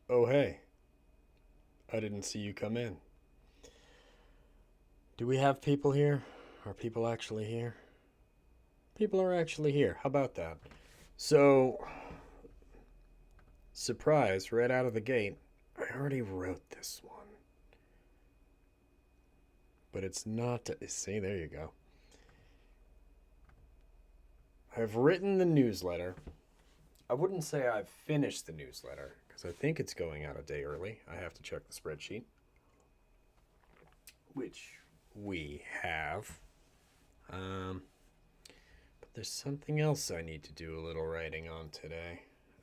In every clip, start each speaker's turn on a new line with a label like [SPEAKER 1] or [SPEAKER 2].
[SPEAKER 1] Oh, hey, I didn't see you come in. Do we have people here? Are people actually here? People are actually here. How about that? So, surprise, right out of the gate, I already wrote this one. But it's not. See, there you go. I've written the newsletter. I wouldn't say I've finished the newsletter, because I think it's going out a day early. I have to check the spreadsheet, which we have. Um, but there's something else I need to do a little writing on today.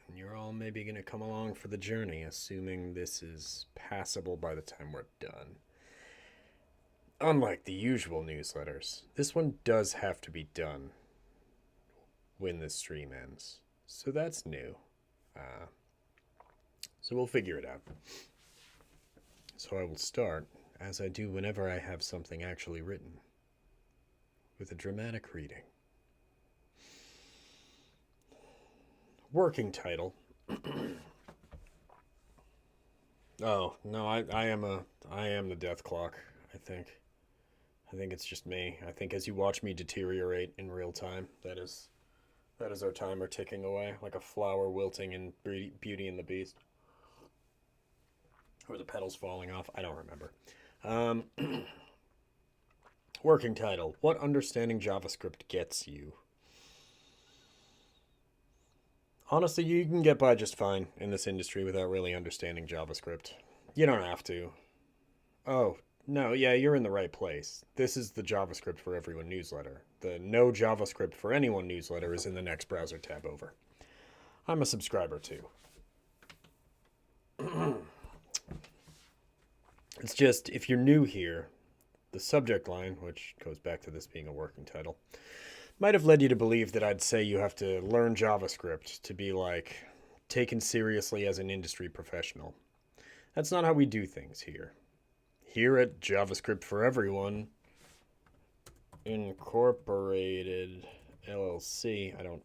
[SPEAKER 1] And you're all maybe going to come along for the journey, assuming this is passable by the time we're done. Unlike the usual newsletters, this one does have to be done when the stream ends. So that's new. Uh, so we'll figure it out. So I will start, as I do whenever I have something actually written, with a dramatic reading. Working title. Oh, no, I am the death clock, I think. I think it's just me. I think as you watch me deteriorate in real time, that is our timer ticking away like a flower wilting in Beauty and the Beast. Or the petals falling off. I don't remember. Working title. What understanding JavaScript gets you? Honestly, you can get by just fine in this industry without really understanding JavaScript. You don't have to. Oh, no, yeah, you're in the right place. This is the JavaScript for Everyone newsletter. The No JavaScript for Anyone newsletter is in the next browser tab over. I'm a subscriber too. It's just, if you're new here, the subject line, which goes back to this being a working title, might have led you to believe that I'd say you have to learn JavaScript to be like taken seriously as an industry professional. That's not how we do things here. Here at JavaScript for Everyone Incorporated LLC, I don't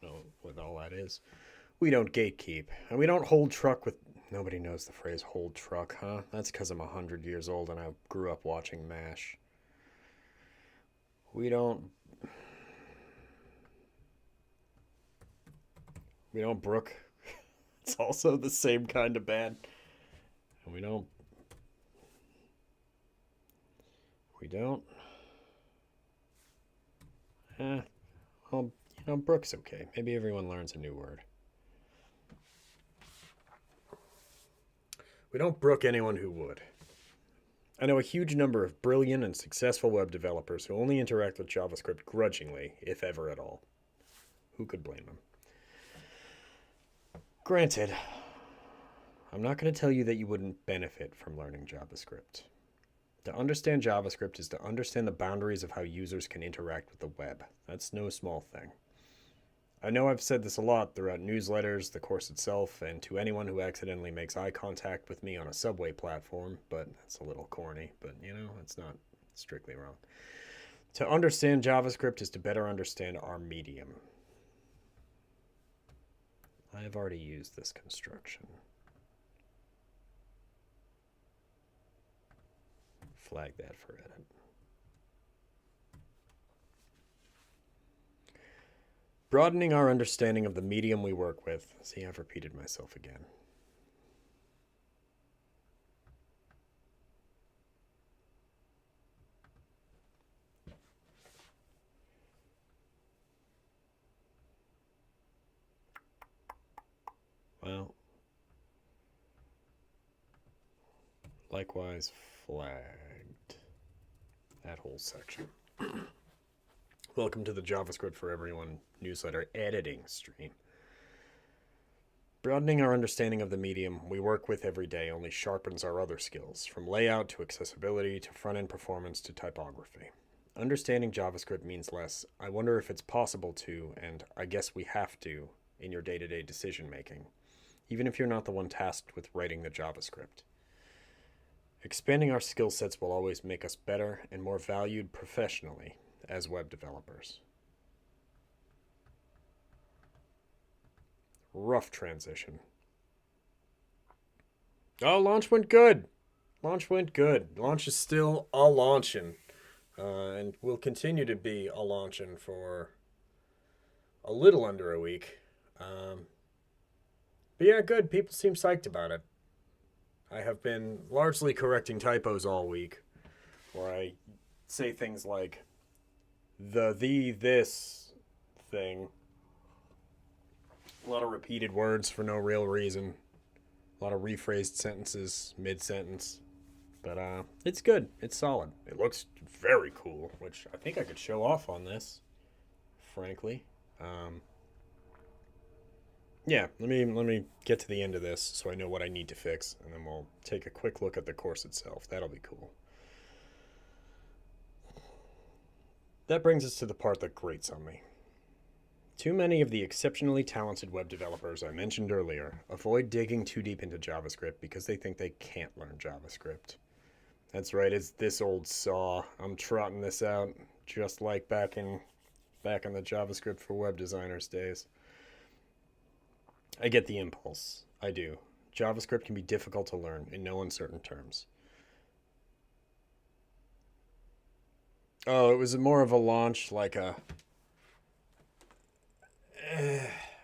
[SPEAKER 1] know what all that is. We don't gatekeep, and we don't hold truck with. Nobody knows the phrase hold truck, huh? That's because I'm 100 years old and I grew up watching MASH. We don't. We don't brook. It's also the same kind of bad. And we don't. We don't. Well, Brook's okay. Maybe everyone learns a new word. We don't brook anyone who would. I know a huge number of brilliant and successful web developers who only interact with JavaScript grudgingly, if ever at all. Who could blame them? Granted, I'm not going to tell you that you wouldn't benefit from learning JavaScript. To understand JavaScript is to understand the boundaries of how users can interact with the web. That's no small thing. I know I've said this a lot throughout newsletters, the course itself, and to anyone who accidentally makes eye contact with me on a subway platform, but that's a little corny, but it's not strictly wrong. To understand JavaScript is to better understand our medium. I have already used this construction. Flag that for edit. Broadening our understanding of the medium we work with. See, I've repeated myself again. Well, likewise flagged that whole section. Welcome to the JavaScript for Everyone newsletter editing stream. Broadening our understanding of the medium we work with every day only sharpens our other skills, from layout to accessibility to front-end performance to typography. Understanding JavaScript means less, I wonder if it's possible to, and I guess we have to, in your day-to-day decision making, even if you're not the one tasked with writing the JavaScript. Expanding our skill sets will always make us better and more valued professionally as web developers. Rough transition. Oh, launch went good. Launch went good. Launch is still a launching, and will continue to be a launching for a little under a week. But yeah, good. People seem psyched about it. I have been largely correcting typos all week, where I say things like this thing. A lot of repeated words for no real reason. A lot of rephrased sentences mid sentence. But it's good. It's solid. It looks very cool, which I think I could show off on this, frankly. Yeah, let me get to the end of this so I know what I need to fix, and then we'll take a quick look at the course itself. That'll be cool. That brings us to the part that grates on me. Too many of the exceptionally talented web developers I mentioned earlier avoid digging too deep into JavaScript because they think they can't learn JavaScript. That's right, it's this old saw. I'm trotting this out just like back in the JavaScript for web designers days. I get the impulse. I do. JavaScript can be difficult to learn in no uncertain terms. Oh, it was more of a launch, like a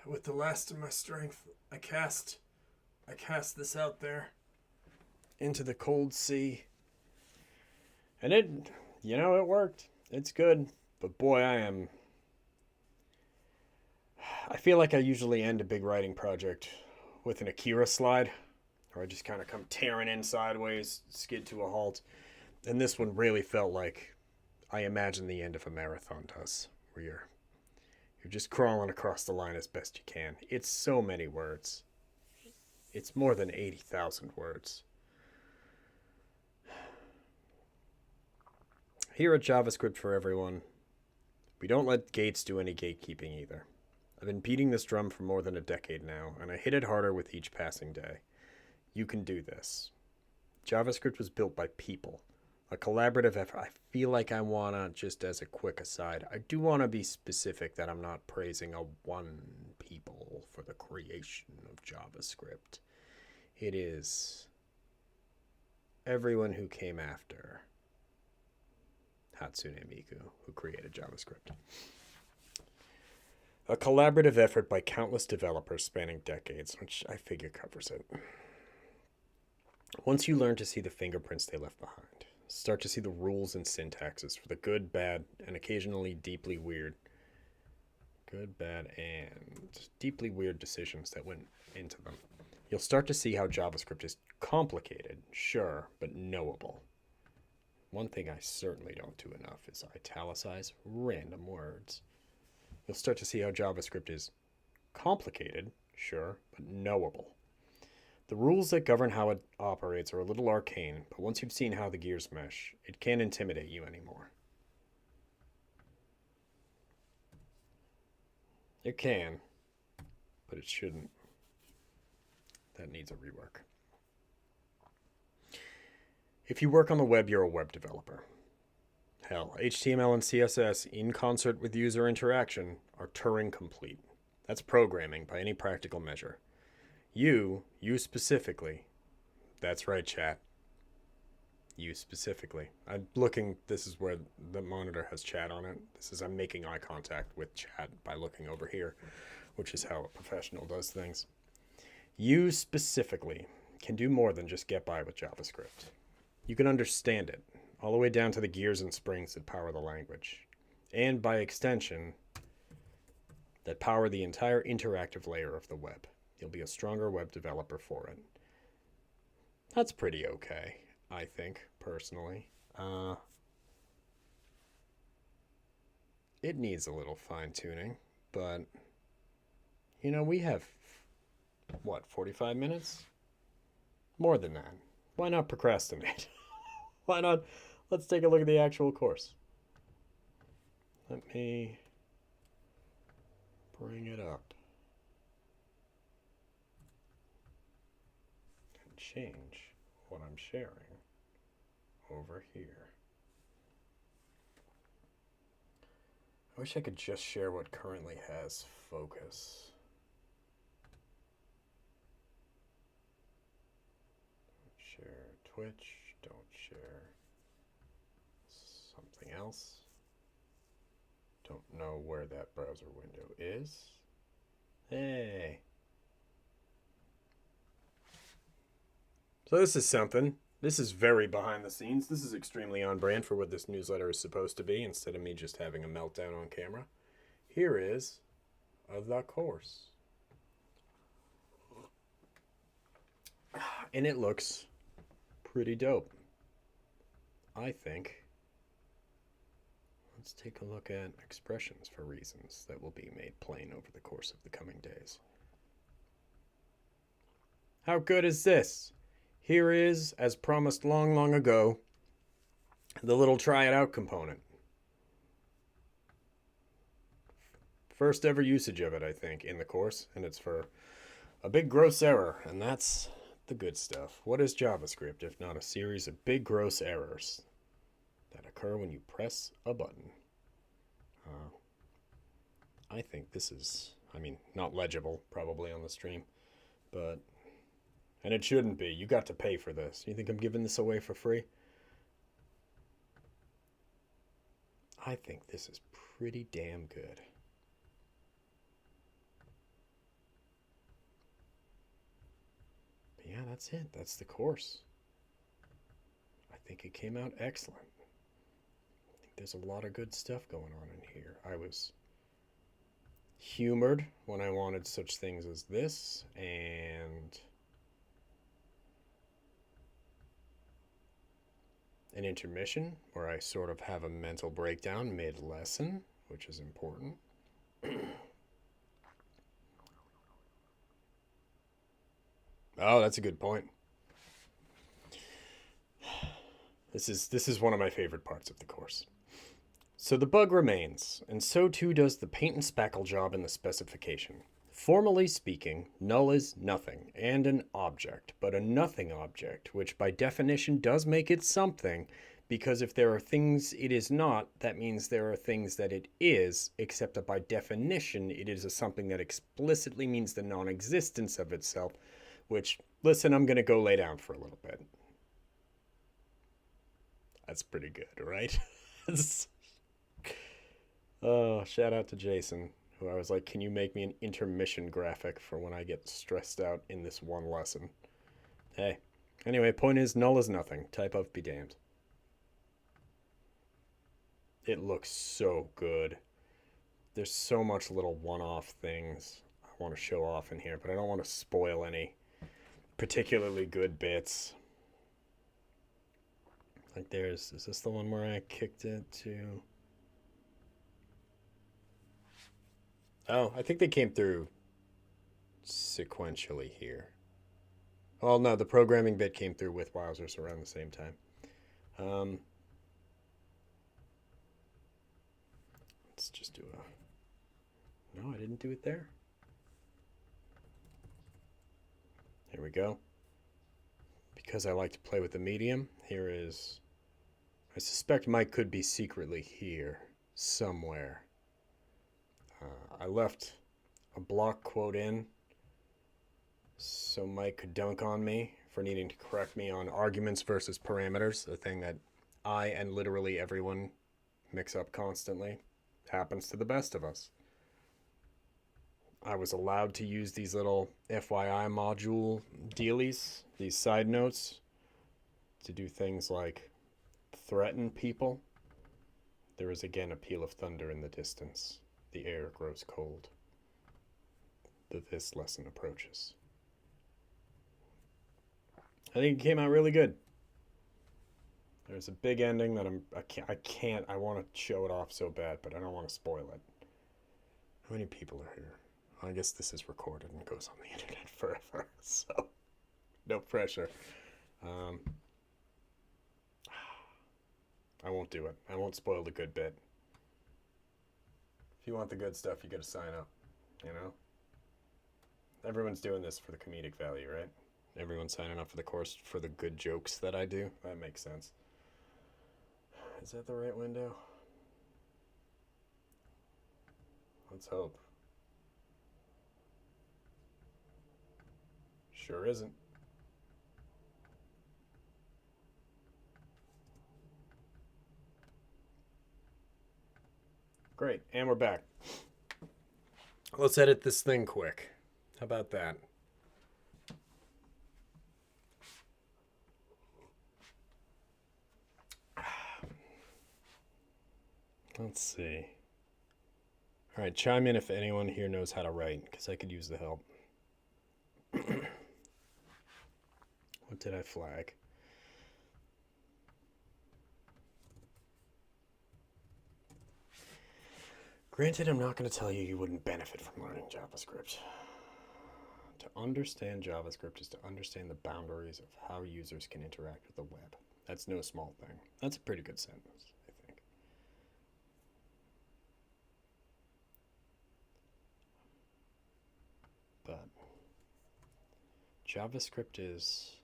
[SPEAKER 1] with the last of my strength, I cast this out there into the cold sea. And it worked. It's good. But boy, I feel like I usually end a big writing project with an Akira slide, where I just kind of come tearing in sideways, skid to a halt. And this one really felt like I imagine the end of a marathon does, where you're just crawling across the line as best you can. It's so many words. It's more than 80,000 words. Here at JavaScript for Everyone, we don't let gates do any gatekeeping either. I've been beating this drum for more than a decade now, and I hit it harder with each passing day. You can do this. JavaScript was built by people. A collaborative effort. I feel like I want to, just as a quick aside, I do want to be specific that I'm not praising a one people for the creation of JavaScript. It is everyone who came after Hatsune Miku, who created JavaScript. A collaborative effort by countless developers spanning decades, which I figure covers it. Once you learn to see the fingerprints they left behind, start to see the rules and syntaxes for the good, bad, and occasionally deeply weird decisions that went into them. You'll start to see how JavaScript is complicated, sure, but knowable. One thing I certainly don't do enough is italicize random words. You'll start to see how JavaScript is complicated, sure, but knowable. The rules that govern how it operates are a little arcane, but once you've seen how the gears mesh, it can't intimidate you anymore. It can, but it shouldn't. That needs a rework. If you work on the web, you're a web developer. Hell, HTML and CSS in concert with user interaction are Turing complete. That's programming by any practical measure. You specifically. That's right, chat. You specifically. This is where the monitor has chat on it. I'm making eye contact with chat by looking over here, which is how a professional does things. You specifically can do more than just get by with JavaScript. You can understand it, all the way down to the gears and springs that power the language. And by extension, that power the entire interactive layer of the web. You'll be a stronger web developer for it. That's pretty okay, I think, personally. It needs a little fine-tuning, but, we have, 45 minutes? More than that. Why not procrastinate? Why not? Let's take a look at the actual course. Let me bring it up and change what I'm sharing over here. I wish I could just share what currently has focus. Twitch. Don't share something else. Don't know where that browser window is. Hey. So this is something. This is very behind the scenes. This is extremely on brand for what this newsletter is supposed to be, instead of me just having a meltdown on camera. Here is the course. And it looks pretty dope, I think. Let's take a look at expressions for reasons that will be made plain over the course of the coming days. How good is this? Here is, as promised long, long ago, the little try it out component. First ever usage of it, I think, in the course, and it's for a big gross error, and that's the good stuff. What is JavaScript if not a series of big gross errors that occur when you press a button? I think this is, not legible probably on the stream, but, and it shouldn't be. You got to pay for this. You think I'm giving this away for free? I think this is pretty damn good. But yeah, that's it. That's the course. I think it came out excellent. I think there's a lot of good stuff going on in here. I was humored when I wanted such things as this, and an intermission where I sort of have a mental breakdown mid-lesson, which is important. Oh, that's a good point. This is one of my favorite parts of the course. So the bug remains, and so too does the paint and spackle job in the specification. Formally speaking, null is nothing, and an object, but a nothing object, which by definition does make it something, because if there are things it is not, that means there are things that it is, except that by definition it is a something that explicitly means the non-existence of itself, which, listen, I'm going to go lay down for a little bit. That's pretty good, right? Oh, shout out to Jason, who I was like, can you make me an intermission graphic for when I get stressed out in this one lesson? Hey. Anyway, point is, null is nothing. Type of be damned. It looks so good. There's so much little one-off things I want to show off in here, but I don't want to spoil any particularly good bits. Like is this the one where I kicked it to? Oh, I think they came through sequentially here. Well, no, the programming bit came through with wowzers around the same time. Let's just do a... No, I didn't do it there. Here we go. Because I like to play with the medium, here is... I suspect Mike could be secretly here somewhere. I left a block quote in so Mike could dunk on me for needing to correct me on arguments versus parameters, a thing that I and literally everyone mix up constantly. Happens to the best of us. I was allowed to use these little FYI module dealies, these side notes, to do things like threaten people. There is again a peal of thunder in the distance. The air grows cold. This lesson approaches. I think it came out really good. There's a big ending that I want to show it off so bad, but I don't want to spoil it. How many people are here? I guess this is recorded and goes on the internet forever, so no pressure. I won't do it. I won't spoil the good bit. If you want the good stuff, you gotta sign up, you know? Everyone's doing this for the comedic value, right? Everyone's signing up for the course for the good jokes that I do. That makes sense. Is that the right window? Let's hope. Sure isn't. Great, and we're back. Let's edit this thing quick. How about that? Let's see. All right, chime in if anyone here knows how to write, because I could use the help. What did I flag? Granted, I'm not going to tell you you wouldn't benefit from learning JavaScript. To understand JavaScript is to understand the boundaries of how users can interact with the web. That's no small thing. That's a pretty good sentence, I think. But JavaScript is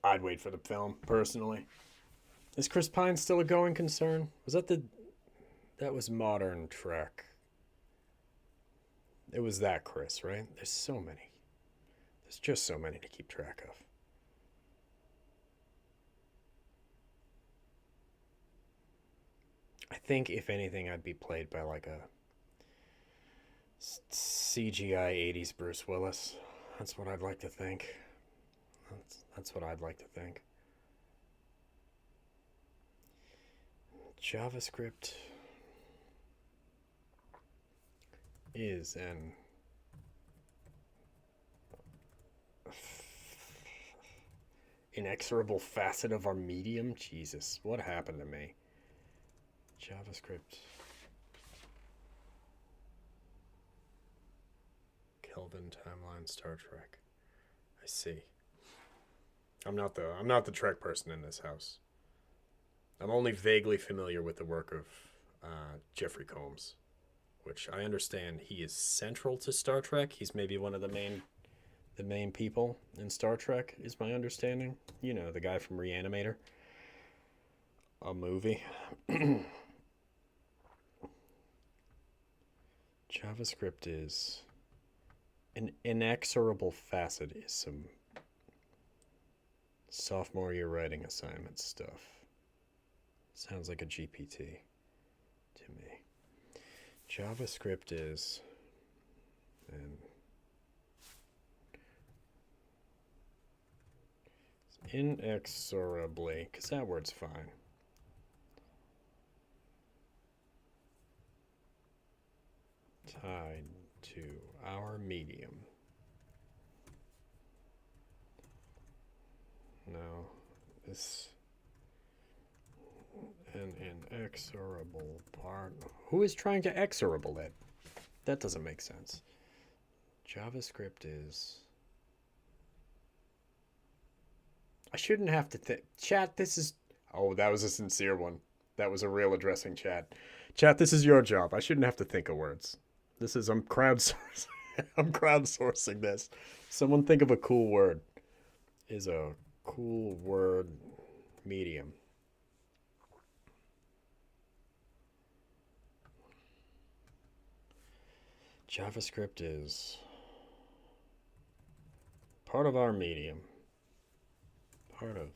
[SPEAKER 1] I'd wait for the film, personally. Is Chris Pine still a going concern? Was that that was Modern Trek. It was that Chris, right? There's so many. There's just so many to keep track of. I think, if anything, I'd be played by like a CGI 80s Bruce Willis. That's what I'd like to think. That's what I'd like to think. JavaScript is an inexorable facet of our medium. Jesus, what happened to me? JavaScript. Kelvin timeline Star Trek. I see. I'm not the Trek person in this house. I'm only vaguely familiar with the work of Jeffrey Combs, which I understand he is central to Star Trek. He's maybe one of the main people in Star Trek, is my understanding. You know, the guy from Reanimator, a movie. JavaScript is an inexorable facet, is some sophomore year writing assignment stuff. Sounds like a GPT to me. JavaScript is inexorably, because that word's fine. Tied to our medium. No, this an inexorable part. Who is trying to exorable it? That doesn't make sense. JavaScript is... I shouldn't have to think. Chat, this is... Oh, that was a sincere one. That was a real addressing chat. Chat, this is your job. I shouldn't have to think of words. This is... I'm crowdsourcing. I'm crowdsourcing this. Someone think of a cool word. Is a cool word medium. JavaScript is part of our medium. Part of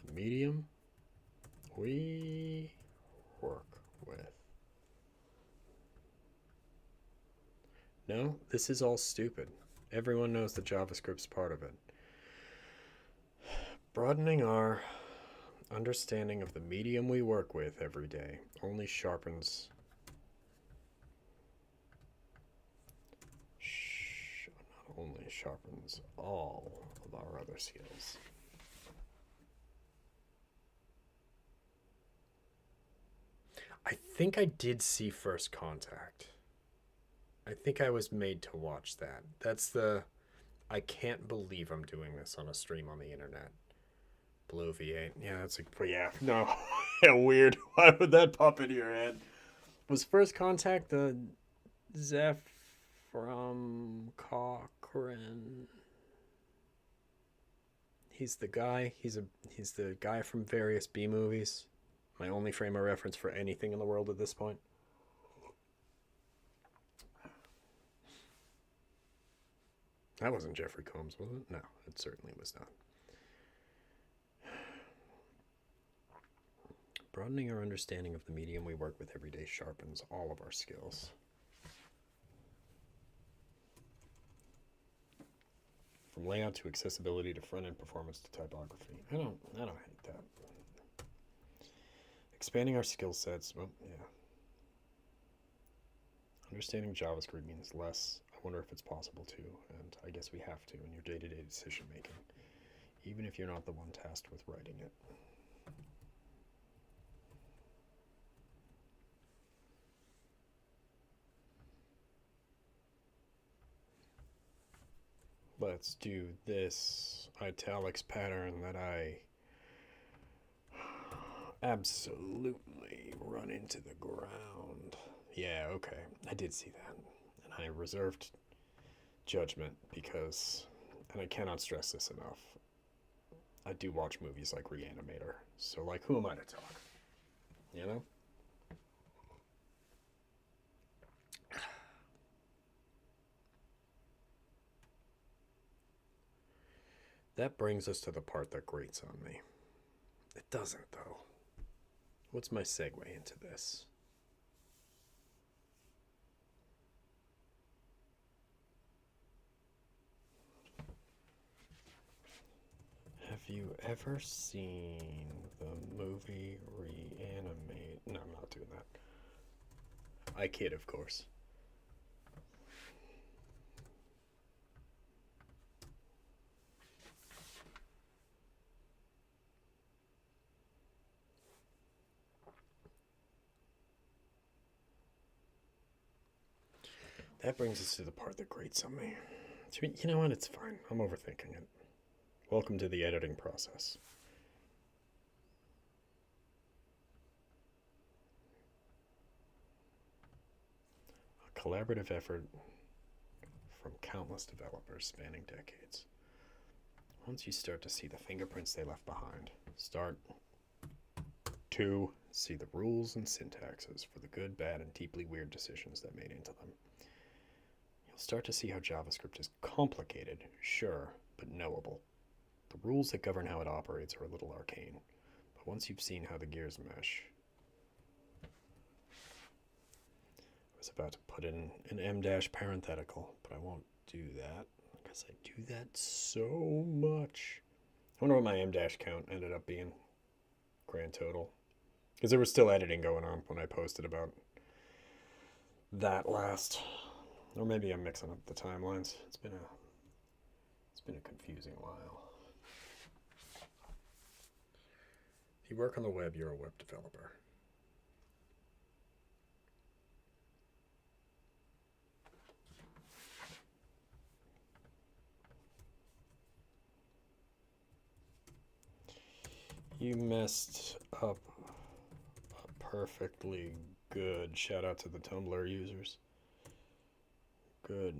[SPEAKER 1] the medium we work with. No, this is all stupid. Everyone knows that JavaScript's part of it. Broadening our understanding of the medium we work with every day only sharpens all of our other skills. I think I did see First Contact. I think I was made to watch that. That's the... I can't believe I'm doing this on a stream on the internet. Blue V8. Yeah, that's a... Yeah, no. Yeah, weird. Why would that pop into your head? Was First Contact the Zeph from Cochrane? He's the guy. He's the guy from various B movies. My only frame of reference for anything in the world at this point. That wasn't Jeffrey Combs, was it? No, it certainly was not. Broadening our understanding of the medium we work with every day sharpens all of our skills. From layout to accessibility to front-end performance to typography. I don't hate that. Expanding our skill sets, well, yeah. Understanding JavaScript means less. I wonder if it's possible to, and I guess we have to in your day-to-day decision making, even if you're not the one tasked with writing it. Let's do this italics pattern that I absolutely run into the ground. Yeah, okay, I did see that. And I reserved judgment because, and I cannot stress this enough, I do watch movies like Reanimator. So, like, who am I to talk? You know? That brings us to the part that grates on me. It doesn't, though. What's my segue into this? Have you ever seen the movie Reanimate? No, I'm not doing that. I kid, of course. That brings us to the part that grates on me. You know what? It's fine. I'm overthinking it. Welcome to the editing process. A collaborative effort from countless developers spanning decades. Once you start to see the fingerprints they left behind, start to see the rules and syntaxes for the good, bad, and deeply weird decisions that made into them. You'll start to see how JavaScript is complicated, sure, but knowable. The rules that govern how it operates are a little arcane, but once you've seen how the gears mesh... I was about to put in an M- parenthetical, but I won't do that, because I do that so much. I wonder what my M- count ended up being, grand total. Because there was still editing going on when I posted about that last. Or maybe I'm mixing up the timelines. It's been a confusing while. If you work on the web, you're a web developer. You messed up a perfectly good. Shout out to the Tumblr users. Good.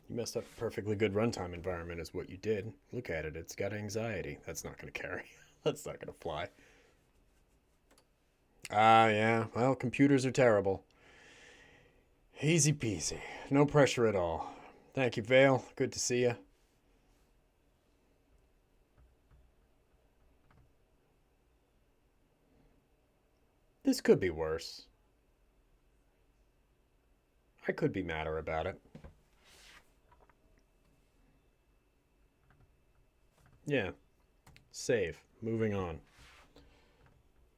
[SPEAKER 1] You messed up a perfectly good runtime environment is what you did. Look at it. It's got anxiety. That's not going to carry. That's not going to fly. Ah, yeah. Well, computers are terrible. Easy peasy. No pressure at all. Thank you, Vale. Good to see you. This could be worse. I could be madder about it. Yeah. Save. Moving on.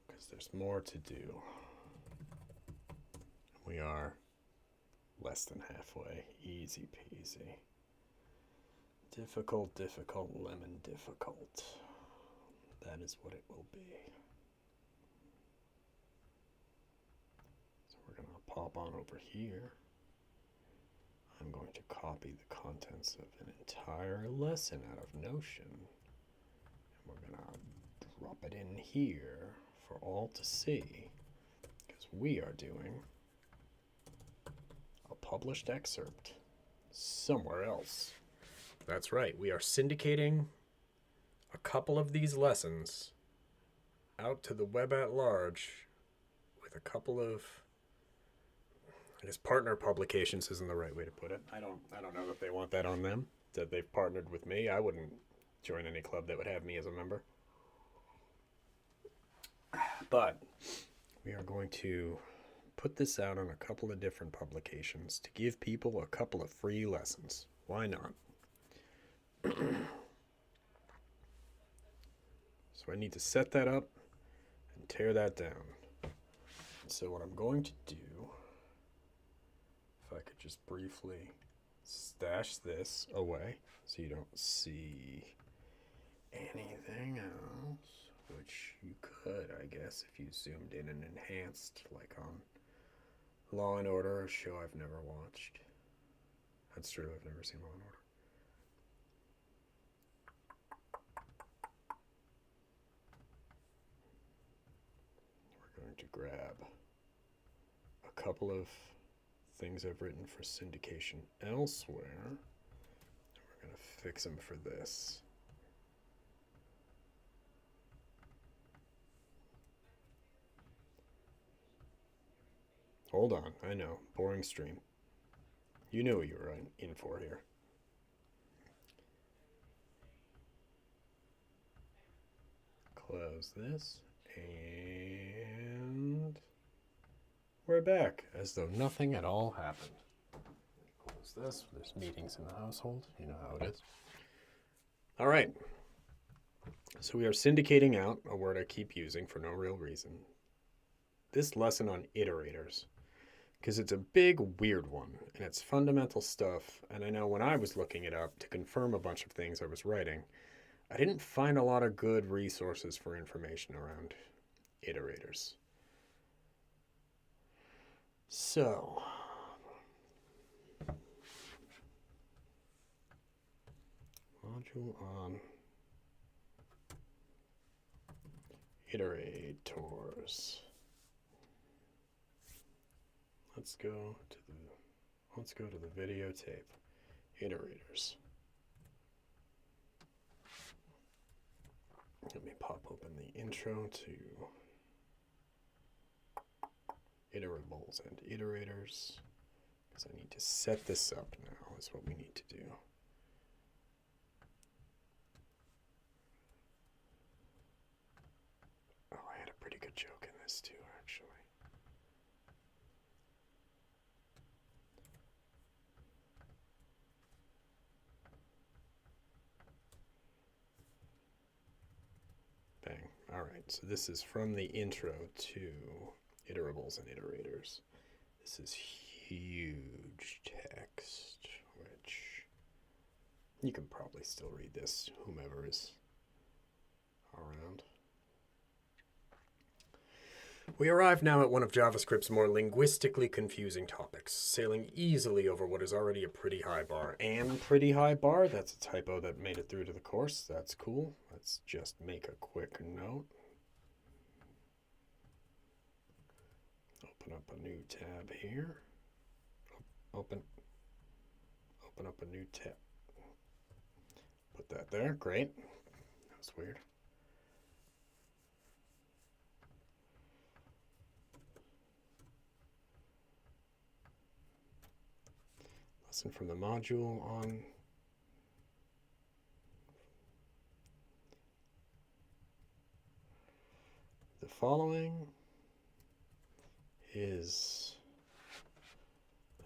[SPEAKER 1] Because there's more to do. We are less than halfway. Easy peasy. Difficult, difficult, lemon difficult. That is what it will be. So we're going to pop on over here. I'm going to copy the contents of an entire lesson out of Notion. And we're going to drop it in here for all to see. Because we are doing a published excerpt somewhere else. That's right, we are syndicating a couple of these lessons out to the web at large with a couple of, I guess partner publications isn't the right way to put it. I don't know if they want that on them, that they've partnered with me. I wouldn't join any club that would have me as a member. But we are going to put this out on a couple of different publications to give people a couple of free lessons. Why not? So I need to set that up and tear that down. So what I'm going to do, if I could just briefly stash this away so you don't see anything else, which you could, I guess, if you zoomed in and enhanced, like on Law and Order, a show I've never watched. That's true, I've never seen Law and Order. We're going to grab a couple of things I've written for syndication elsewhere, and we're going to fix them for this. Hold on, I know, boring stream. You knew what you were in for here. Close this, and we're back, as though nothing at all happened. Close this, there's meetings in the household, you know how it is. All right, so we are syndicating out, a word I keep using for no real reason, this lesson on iterators, because it's a big, weird one, and it's fundamental stuff, and I know when I was looking it up to confirm a bunch of things I was writing, I didn't find a lot of good resources for information around iterators. So, module on iterators. Let's go to the videotape. Iterators. Let me pop open the intro to iterables and iterators, because I need to set this up now, is what we need to do. Oh, I had a pretty good joke in this too, actually. Bang. All right, so this is from the intro to iterables and iterators. This is huge text, which you can probably still read this, whomever is around. We arrive now at one of JavaScript's more linguistically confusing topics, sailing easily over what is already a pretty high bar. And pretty high bar, that's a typo that made it through to the course. That's cool. Let's just make a quick note. Open up a new tab here. Open up a new tab. Put that there. Great. That was weird. Lesson from the module on the following is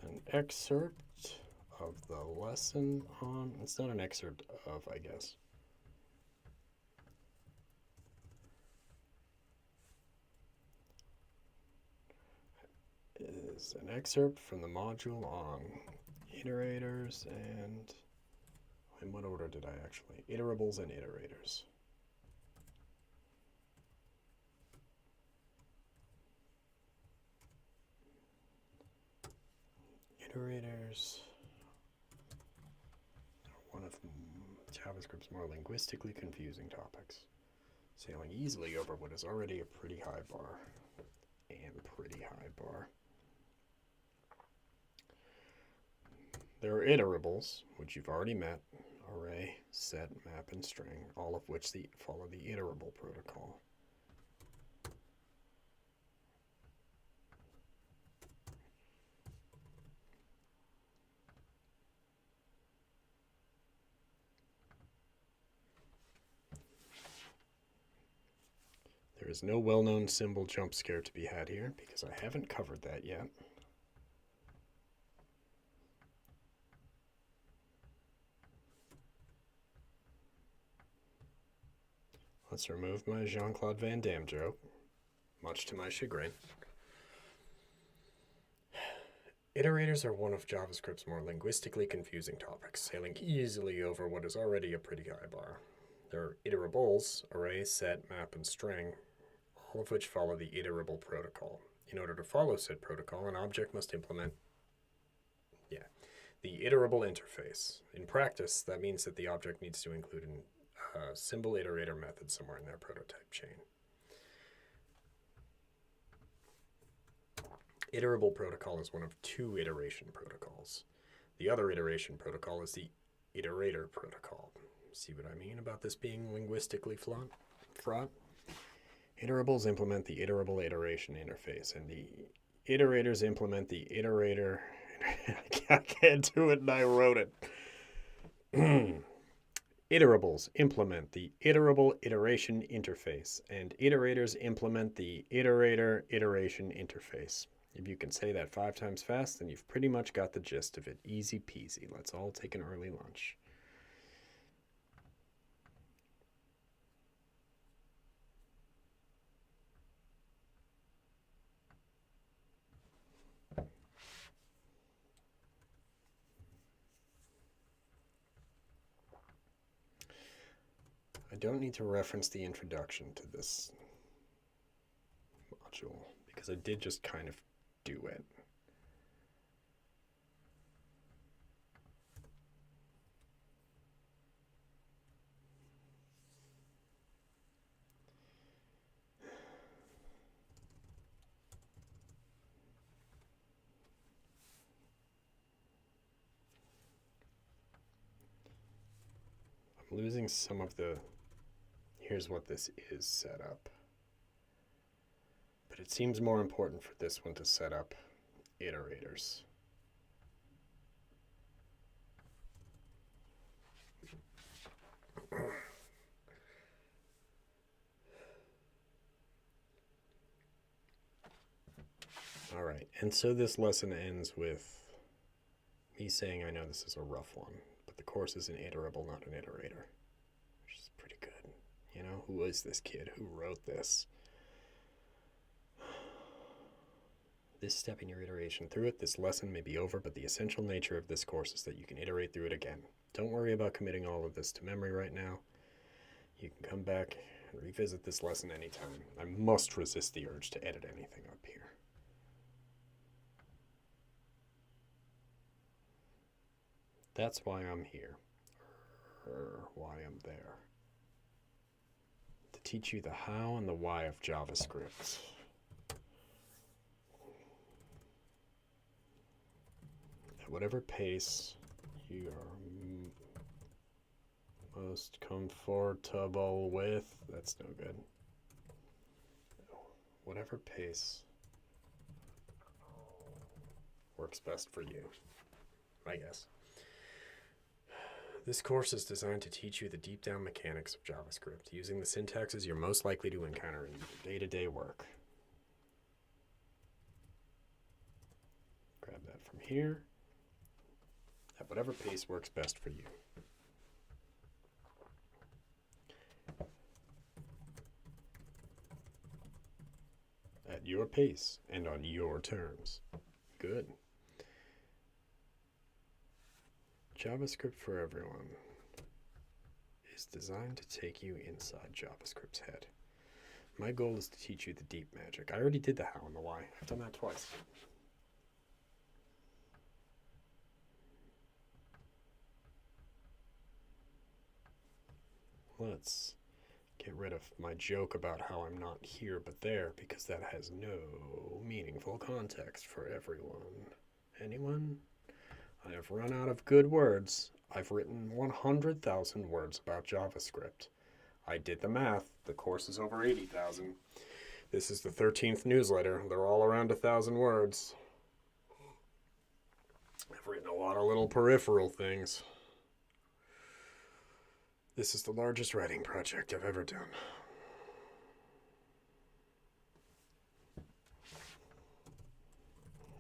[SPEAKER 1] an excerpt of the lesson on, it's not an excerpt of, I guess. It is an excerpt from the module on iterators and, in what order did I actually? Iterables and iterators. Iterators are one of JavaScript's more linguistically confusing topics, sailing easily over what is already a pretty high bar, and pretty high bar. There are iterables, which you've already met, array, set, map, and string, all of which follow the iterable protocol. There is no well-known symbol jump scare to be had here because I haven't covered that yet. Let's remove my Jean-Claude Van Damme joke, much to my chagrin. Iterators are one of JavaScript's more linguistically confusing topics, sailing easily over what is already a pretty high bar. There are iterables, array, set, map, and string, all of which follow the iterable protocol. In order to follow said protocol, an object must implement the iterable interface. In practice, that means that the object needs to include a symbol iterator method somewhere in their prototype chain. Iterable protocol is one of two iteration protocols. The other iteration protocol is the iterator protocol. See what I mean about this being linguistically fraught? Iterables implement the iterable iteration interface, and the iterators implement the iterator. I can't do it, and I wrote it. Iterables implement the iterable iteration interface, and iterators implement the iterator iteration interface. If you can say that 5 times fast, then you've pretty much got the gist of it. Easy peasy. Let's all take an early lunch. I don't need to reference the introduction to this module because I did just kind of do it. I'm losing some of the here's what this is set up. But it seems more important for this one to set up iterators. All right, and so this lesson ends with me saying I know this is a rough one, but the course is an iterable, not an iterator, which is pretty good. You know, who is this kid? Who wrote this? This step in your iteration through it, this lesson may be over, but the essential nature of this course is that you can iterate through it again. Don't worry about committing all of this to memory right now. You can come back and revisit this lesson anytime. I must resist the urge to edit anything up here. That's why I'm here, or why I'm there. To teach you the how and the why of JavaScript. At whatever pace you are most comfortable with, that's no good. Whatever pace works best for you, I guess. This course is designed to teach you the deep down mechanics of JavaScript, using the syntaxes you're most likely to encounter in your day-to-day work. Grab that from here, at whatever pace works best for you. At your pace and on your terms. Good. JavaScript for Everyone is designed to take you inside JavaScript's head. My goal is to teach you the deep magic. I already did the how and the why. I've done that twice. Let's get rid of my joke about how I'm not here but there, because that has no meaningful context for everyone. Anyone? I have I've run out of good words. I've written 100,000 words about JavaScript. I did the math. The course is over 80,000. This is the 13th newsletter. They're all around 1,000 words. I've written a lot of little peripheral things. This is the largest writing project I've ever done.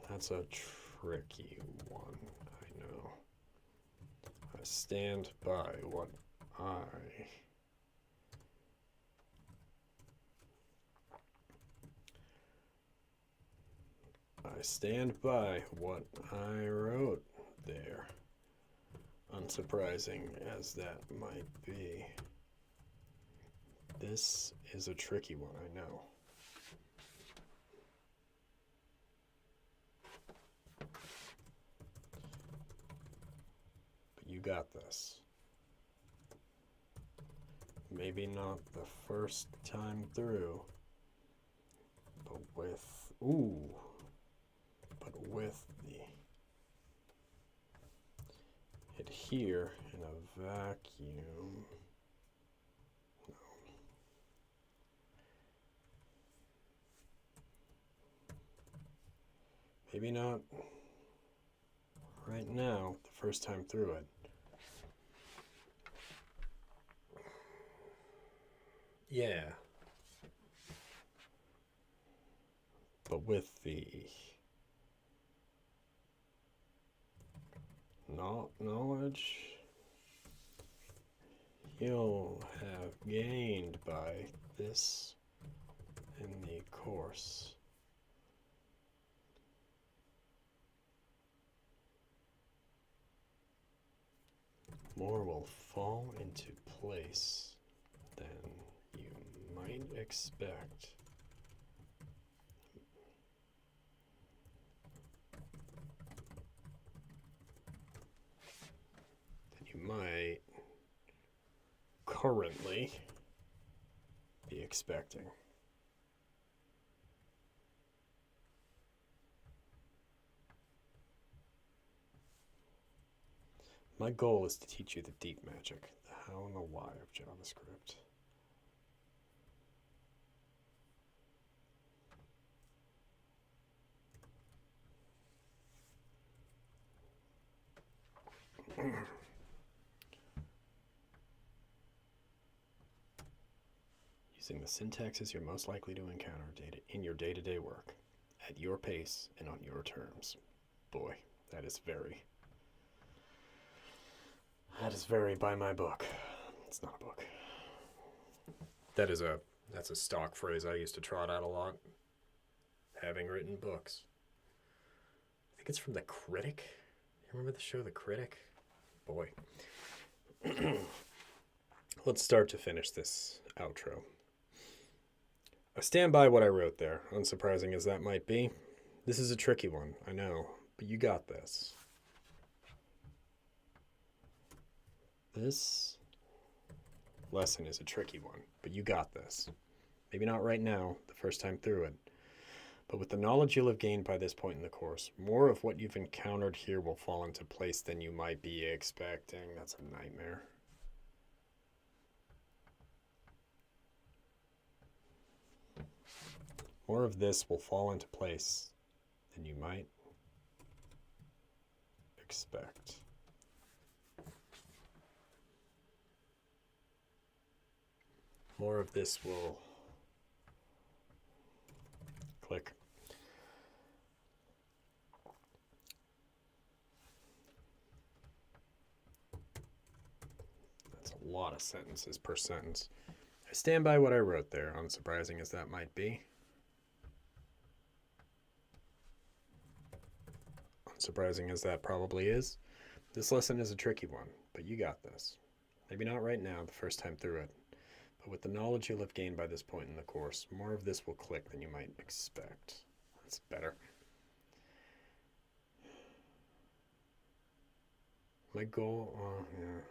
[SPEAKER 1] That's a tricky one, I know. I stand by what I stand by what I wrote there. Unsurprising as that might be. This is a tricky one, I know. But you got this. Maybe not the first time through, but with it here in a vacuum. No. Maybe not right now, the first time through it. Yeah. But with the knowledge you'll have gained by this in the course. More will fall into place than you might expect. Might currently be expecting. My goal is to teach you the deep magic, the how and the why of JavaScript. Using the syntaxes you're most likely to encounter in your day-to-day work, at your pace and on your terms. Boy, that is very by my book. It's not a book. That's a stock phrase I used to trot out a lot. Having written books. I think it's from The Critic. You remember the show The Critic? Boy. Let's start to finish this outro. I stand by what I wrote there, unsurprising as that might be. This is a tricky one, I know, but you got this. This lesson is a tricky one, but you got this. Maybe not right now, the first time through it, but with the knowledge you'll have gained by this point in the course, more of what you've encountered here will fall into place than you might be expecting. That's a nightmare. More of this will fall into place than you might expect. More of this will click. That's a lot of sentences per sentence. I stand by what I wrote there, unsurprising as that might be. Surprising as that probably is, this lesson is a tricky one, but you got this. Maybe not right now, the first time through it, but with the knowledge you'll have gained by this point in the course, more of this will click than you might expect. That's better. My goal, yeah.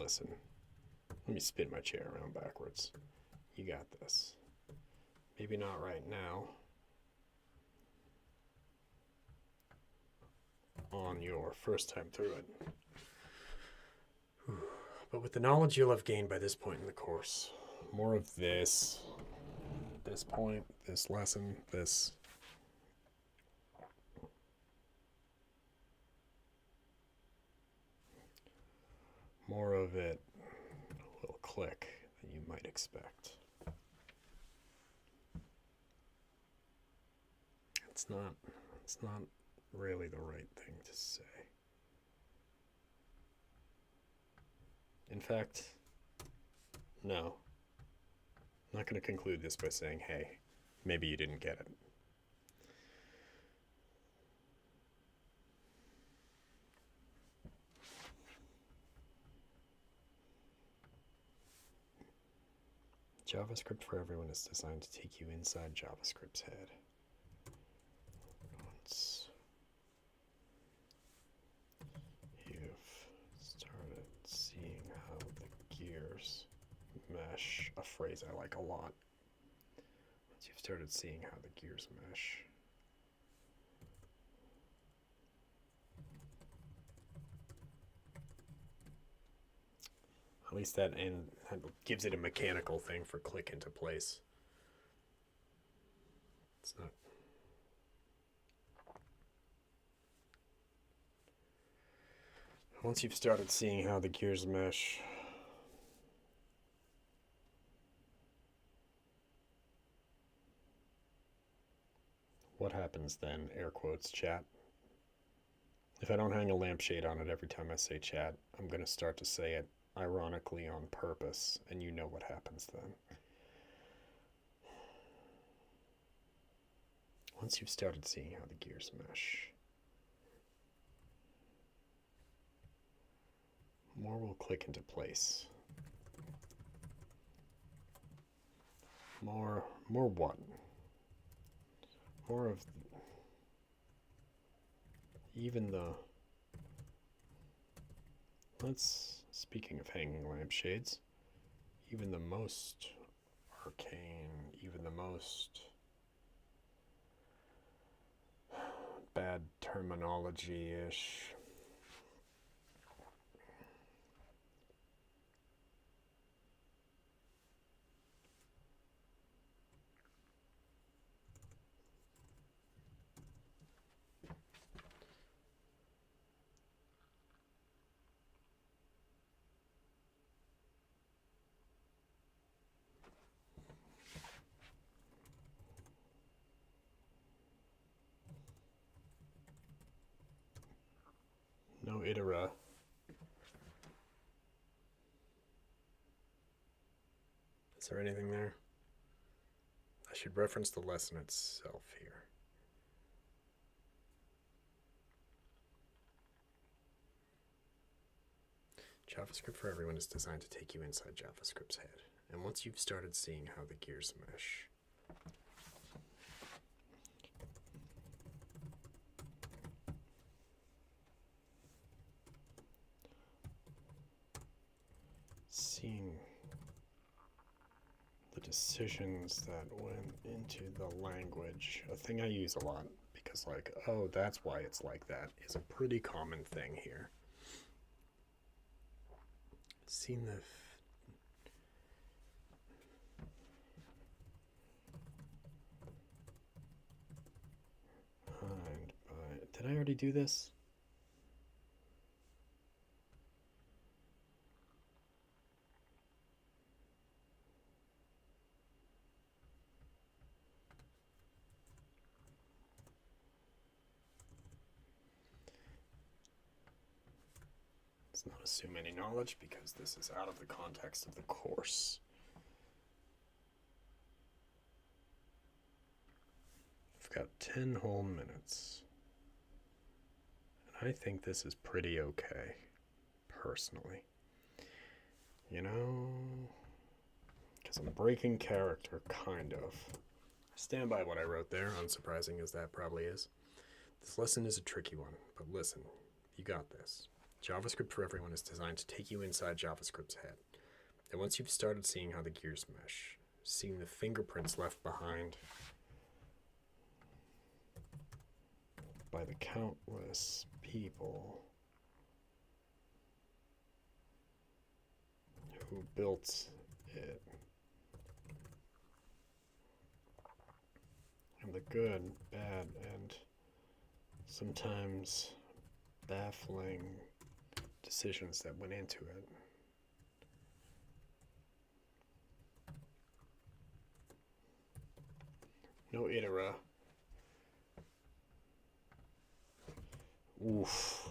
[SPEAKER 1] listen. Let me spin my chair around backwards. You got this. Maybe not right now. On your first time through it. But with the knowledge you'll have gained by this point in the course, more of this point, this lesson, this. More of it will click than you might expect. It's not really the right thing to say. In fact, no. I'm not going to conclude this by saying, hey, maybe you didn't get it. JavaScript for Everyone is designed to take you inside JavaScript's head. Once you've started seeing how the gears mesh, a phrase I like a lot. Once you've started seeing how the gears mesh, at least that gives it a mechanical thing for click into place. It's not. Once you've started seeing how the gears mesh, what happens then? Air quotes, chat. If I don't hang a lampshade on it every time I say chat, I'm going to start to say it ironically on purpose, and you know what happens then. Once you've started seeing how the gears mesh, more will click into place. More what? More of even the, speaking of hanging lampshades, even the most arcane, even the most bad terminology-ish, no itera. Is there anything there? I should reference the lesson itself here. JavaScript for Everyone is designed to take you inside JavaScript's head. And once you've started seeing how the gears mesh, seeing the decisions that went into the language, a thing I use a lot because, like, oh, that's why it's like that, is a pretty common thing here. Seen the did I already do this? Let's not assume any knowledge because this is out of the context of the course. I've got 10 whole minutes. And I think this is pretty okay, personally. You know, because I'm breaking character, kind of. I stand by what I wrote there, unsurprising as that probably is. This lesson is a tricky one, but listen, you got this. JavaScript for Everyone is designed to take you inside JavaScript's head. And once you've started seeing how the gears mesh, seeing the fingerprints left behind by the countless people who built it, and the good, bad, and sometimes baffling decisions that went into it. No itera. Oof.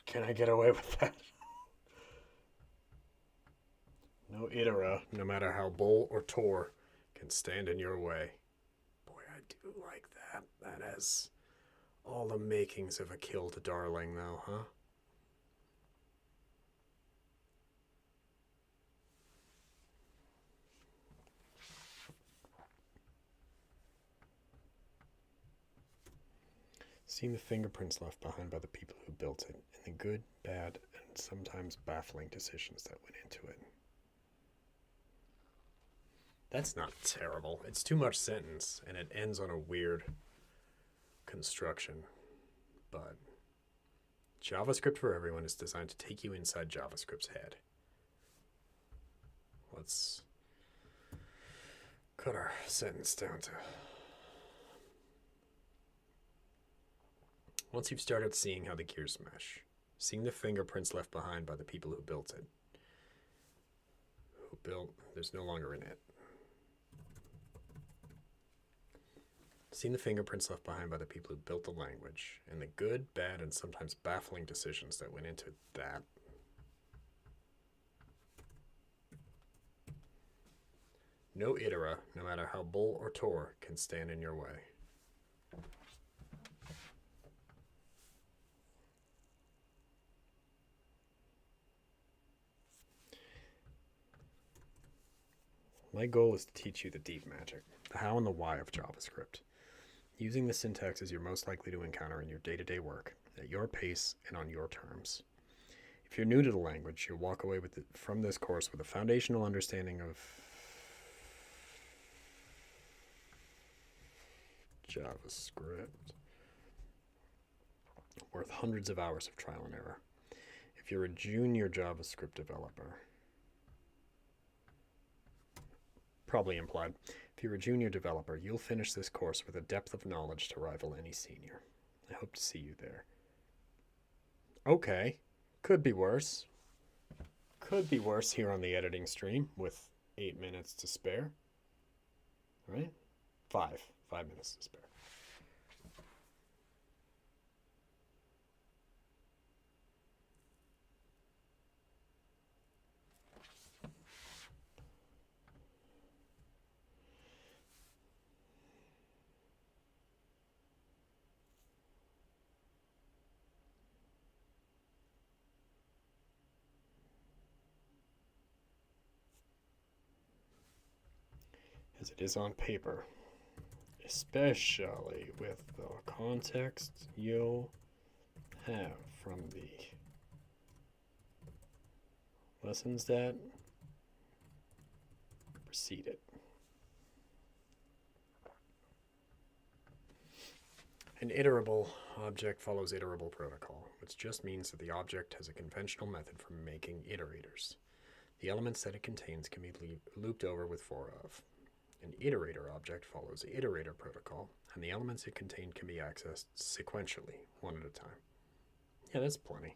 [SPEAKER 1] Can I get away with that? No itera, no matter how bull or tor, can stand in your way. Boy, I do like that. That has all the makings of a kill to darling, though, huh? Seeing the fingerprints left behind by the people who built it, and the good, bad, and sometimes baffling decisions that went into it. That's not terrible. It's too much sentence, and it ends on a weird construction. But JavaScript for Everyone is designed to take you inside JavaScript's head. Let's cut our sentence down to... Once you've started seeing how the gears mesh, seeing the fingerprints left behind by the people who built it. There's no longer in it. Seeing the fingerprints left behind by the people who built the language, and the good, bad, and sometimes baffling decisions that went into that. No itera, no matter how bull or tor, can stand in your way. My goal is to teach you the deep magic, the how and the why of JavaScript. Using the syntax is you're most likely to encounter in your day-to-day work, at your pace and on your terms. If you're new to the language, you'll walk away from this course with a foundational understanding of JavaScript, worth hundreds of hours of trial and error. If you're a junior JavaScript developer, probably implied, if you're a junior developer, you'll finish this course with a depth of knowledge to rival any senior. I hope to see you there. Okay, could be worse. Could be worse here on the editing stream with 8 minutes to spare. Right? 5 minutes to spare. As it is on paper, especially with the context you'll have from the lessons that precede it. An iterable object follows iterable protocol, which just means that the object has a conventional method for making iterators. The elements that it contains can be looped over with for of. An iterator object follows the iterator protocol, and the elements it contained can be accessed sequentially, one at a time. Yeah, that's plenty.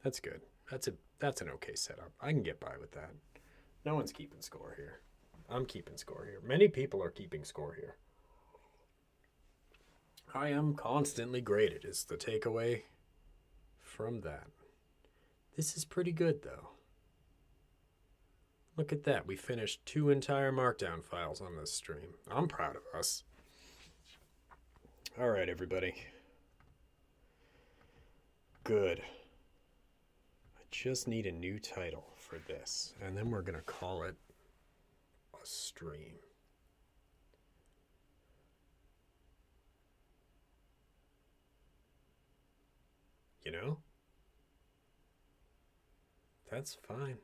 [SPEAKER 1] That's good. That's an okay setup. I can get by with that. No one's keeping score here. I'm keeping score here. Many people are keeping score here. I am constantly graded is the takeaway from that. This is pretty good, though. Look at that. We finished 2 entire Markdown files on this stream. I'm proud of us. All right, everybody. Good. I just need a new title for this, and then we're going to call it a stream. you know? That's fine.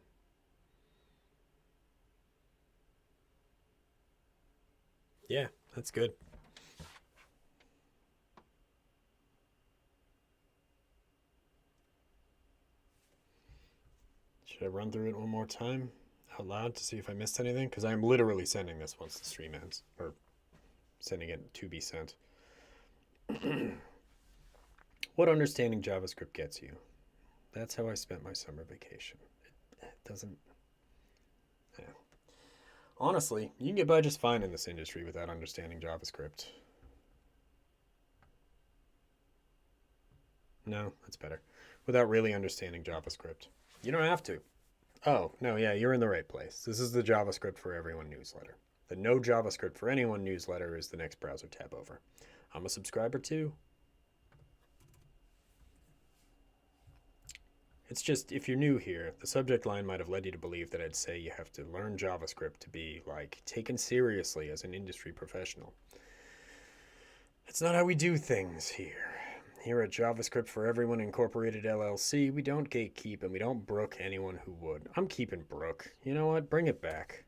[SPEAKER 1] Yeah, that's good. Should I run through it one more time out loud to see if I missed anything? Because I'm literally sending this once the stream ends, or sending it to be sent. What understanding JavaScript gets you? That's how I spent my summer vacation. It doesn't... Yeah. Honestly, you can get by just fine in this industry without understanding JavaScript. No, that's better. Without really understanding JavaScript. You don't have to. Oh, no, yeah, you're in the right place. This is the JavaScript for Everyone newsletter. The No JavaScript for Anyone newsletter is the next browser tab over. I'm a subscriber too. It's just, if you're new here, the subject line might have led you to believe that I'd say you have to learn JavaScript to be, like, taken seriously as an industry professional. It's not how we do things here. Here at JavaScript for Everyone Incorporated LLC, we don't gatekeep and we don't brook anyone who would. I'm keeping brook. You know what? Bring it back.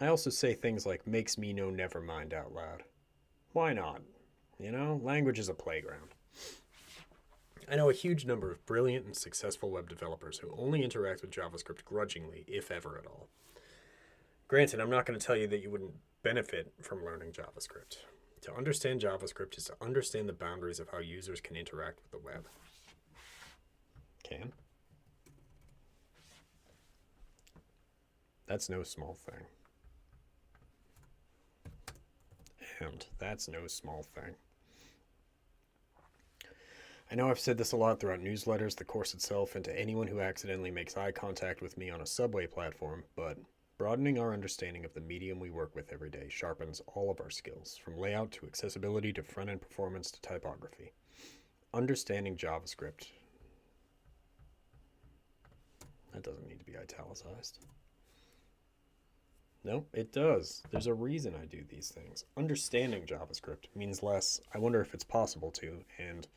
[SPEAKER 1] I also say things like makes me know never mind out loud. Why not? You know, language is a playground. I know a huge number of brilliant and successful web developers who only interact with JavaScript grudgingly, if ever at all. Granted, I'm not going to tell you that you wouldn't benefit from learning JavaScript. To understand JavaScript is to understand the boundaries of how users can interact with the web. Can? That's no small thing. And that's no small thing. I know I've said this a lot throughout newsletters, the course itself, and to anyone who accidentally makes eye contact with me on a subway platform, but broadening our understanding of the medium we work with every day sharpens all of our skills, from layout to accessibility to front-end performance to typography. Understanding JavaScript. That doesn't need to be italicized. No, it does. There's a reason I do these things. Understanding JavaScript means less, I wonder if it's possible to, and...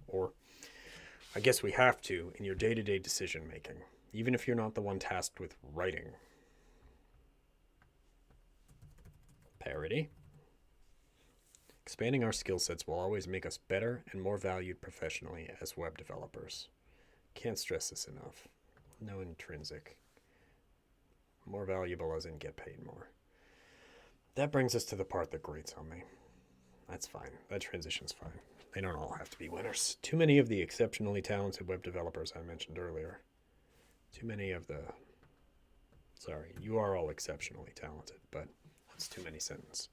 [SPEAKER 1] or... I guess we have to in your day-to-day decision making, even if you're not the one tasked with writing. Parody. Expanding our skill sets will always make us better and more valued professionally as web developers. Can't stress this enough. No intrinsic. More valuable as in get paid more. That brings us to the part that grates on me. That's fine. That transition's fine. They don't all have to be winners. Too many of the exceptionally talented web developers I mentioned earlier. Too many of the... Sorry, you are all exceptionally talented, but that's too many sentences.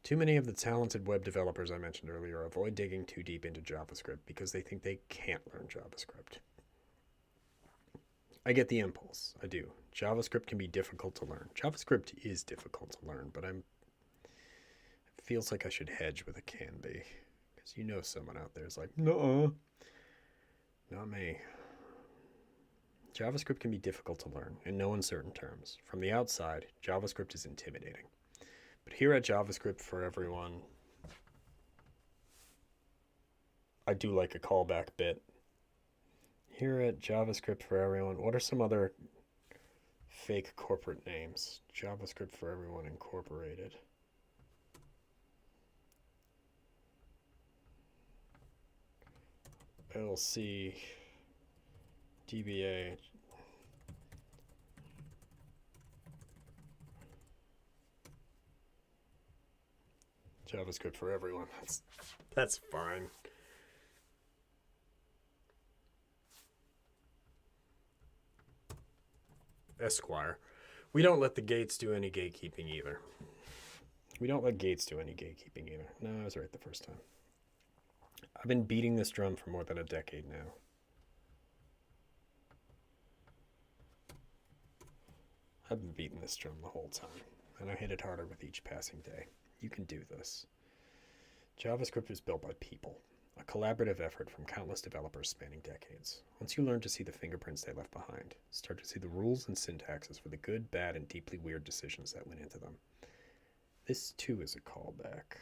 [SPEAKER 1] Too many of the talented web developers I mentioned earlier avoid digging too deep into JavaScript because they think they can't learn JavaScript. I get the impulse. I do. JavaScript can be difficult to learn. JavaScript is difficult to learn, but it feels like I should hedge with a can be. Because you know someone out there is like, no, not me. JavaScript can be difficult to learn in no uncertain terms. From the outside, JavaScript is intimidating. But here at JavaScript for Everyone, I do like a callback bit. Here at JavaScript for Everyone, what are some other fake corporate names? JavaScript for Everyone Incorporated. LC, DBA. JavaScript for Everyone. That's fine. Esquire. We don't let the gates do any gatekeeping either. We don't let gates do any gatekeeping either. No, I was right the first time. I've been beating this drum for more than a decade now. I've been beating this drum the whole time, and I hit it harder with each passing day. You can do this. JavaScript was built by people, a collaborative effort from countless developers spanning decades. Once you learn to see the fingerprints they left behind, start to see the rules and syntaxes for the good, bad, and deeply weird decisions that went into them. This too is a callback.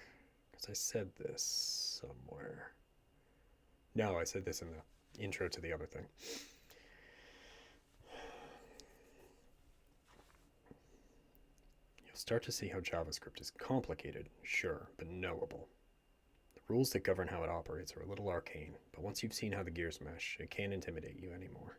[SPEAKER 1] I said this somewhere. No, I said this in the intro to the other thing. You'll start to see how JavaScript is complicated, sure, but knowable. The rules that govern how it operates are a little arcane, but once you've seen how the gears mesh, it can't intimidate you anymore.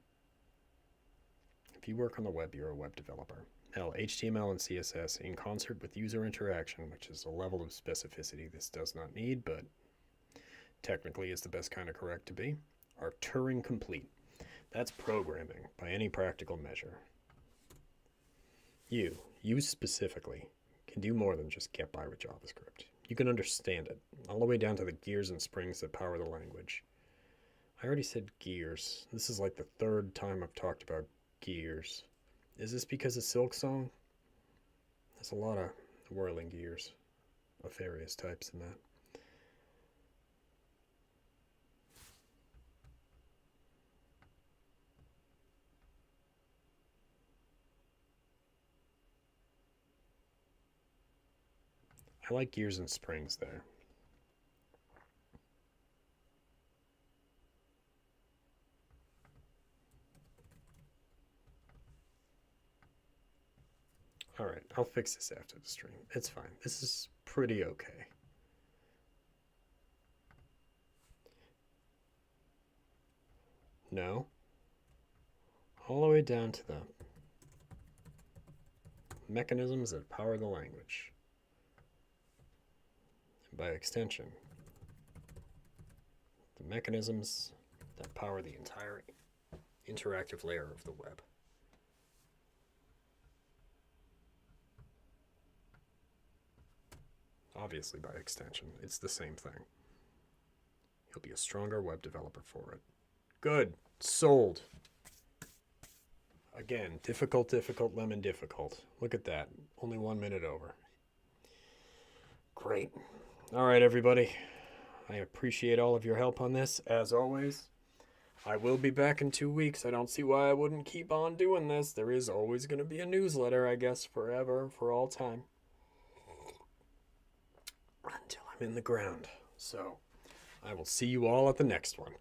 [SPEAKER 1] If you work on the web, you're a web developer. Hell, HTML and CSS in concert with user interaction, which is a level of specificity this does not need, but technically is the best kind of correct to be, are Turing complete. That's programming by any practical measure. You specifically, can do more than just get by with JavaScript. You can understand it, all the way down to the gears and springs that power the language. I already said gears. This is like the third time I've talked about gears. Is this because of Silk Song? There's a lot of whirling gears of various types in that. I like gears and springs there. Alright, I'll fix this after the stream. It's fine. This is pretty okay. No. All the way down to the mechanisms that power the language. And by extension, the mechanisms that power the entire interactive layer of the web. Obviously, by extension, it's the same thing. You'll be a stronger web developer for it. Good. Sold. Again, difficult, lemon, difficult. Look at that. Only 1 minute over. Great. All right, everybody. I appreciate all of your help on this, as always. I will be back in 2 weeks. I don't see why I wouldn't keep on doing this. There is always going to be a newsletter, I guess, forever, for all time. Until I'm in the ground. So, I will see you all at the next one.